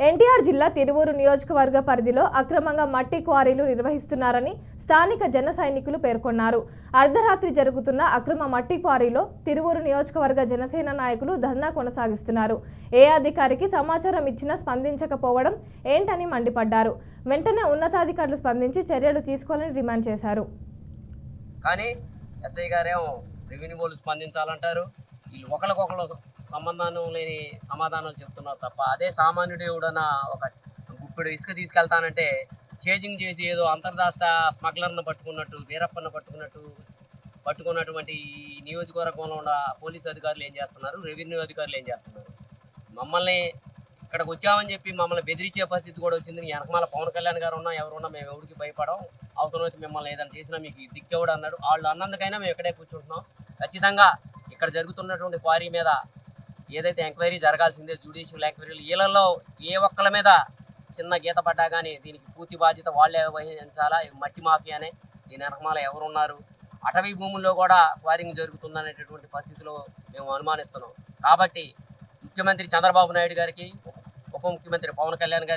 ఎన్టీఆర్ జిల్లా తిరువూరు నియోజకవర్గ పరిధిలో అక్రమంగా మట్టి క్వారీలు నిర్వహిస్తున్నారని స్థానిక జన సైనికులు పేర్కొన్నారు. అర్ధరాత్రి జరుగుతున్న అక్రమ మట్టి క్వారీలో తిరువూరు నియోజకవర్గ జనసేన నాయకులు ధర్నా కొనసాగిస్తున్నారు. ఏ అధికారికి సమాచారం ఇచ్చినా స్పందించకపోవడం ఏంటని మండిపడ్డారు. వెంటనే ఉన్నతాధికారులు స్పందించి చర్యలు తీసుకోవాలని డిమాండ్ చేశారు. కానీ ఎస్ఐ గారేమో రెవెన్యూ వాళ్ళు స్పందించాలంటారు. వీళ్ళు ఒకరికొకరు సంబంధం లేని సమాధానాలు చెప్తున్నారు తప్ప అదే సామాన్యుడు ఎవడన్నా ఒక గుప్పెడు ఇసుక తీసుకెళ్తానంటే చేజింగ్ చేసి ఏదో అంతర్రాష్ట్ర స్మగ్లర్ను పట్టుకున్నట్టు వీరప్పను పట్టుకున్నటువంటి ఈ నియోజకవర్గంలో ఉన్న పోలీసు అధికారులు ఏం చేస్తున్నారు, రెవెన్యూ అధికారులు ఏం చేస్తున్నారు? మమ్మల్ని ఇక్కడికి వచ్చామని చెప్పి మమ్మల్ని బెదిరించే పరిస్థితి కూడా వచ్చింది. వెనకమాల పవన్ కళ్యాణ్ గారు ఉన్నా ఎవరున్నా మేము ఎవరికి భయపడం, అవసరమైతే మిమ్మల్ని ఏదైనా చేసినా మీకు దిక్కెవడు అన్నాడు. వాళ్ళు అన్నందుకైనా మేము ఇక్కడే కూర్చుంటున్నాం. ఖచ్చితంగా ఇక్కడ జరుగుతున్నటువంటి క్వారీ మీద ఏదైతే ఎంక్వైరీ జరగాల్సిందే, జ్యుడిషియల్ ఎంక్వైరీలు వీళ్ళల్లో ఏ ఒక్కళ్ళ మీద చిన్న గీత పడ్డా కానీ దీనికి పూర్తి బాధ్యత వాళ్ళే వహించాలా. మట్టి మాఫియానే, దీని వెనకమాల ఎవరున్నారు, అటవీ భూముల్లో కూడా క్వారింగ్ జరుగుతుందనేటటువంటి పరిస్థితిలో మేము అనుమానిస్తున్నాం. కాబట్టి ముఖ్యమంత్రి చంద్రబాబు నాయుడు గారికి, ఉప ముఖ్యమంత్రి పవన్ కళ్యాణ్ గారికి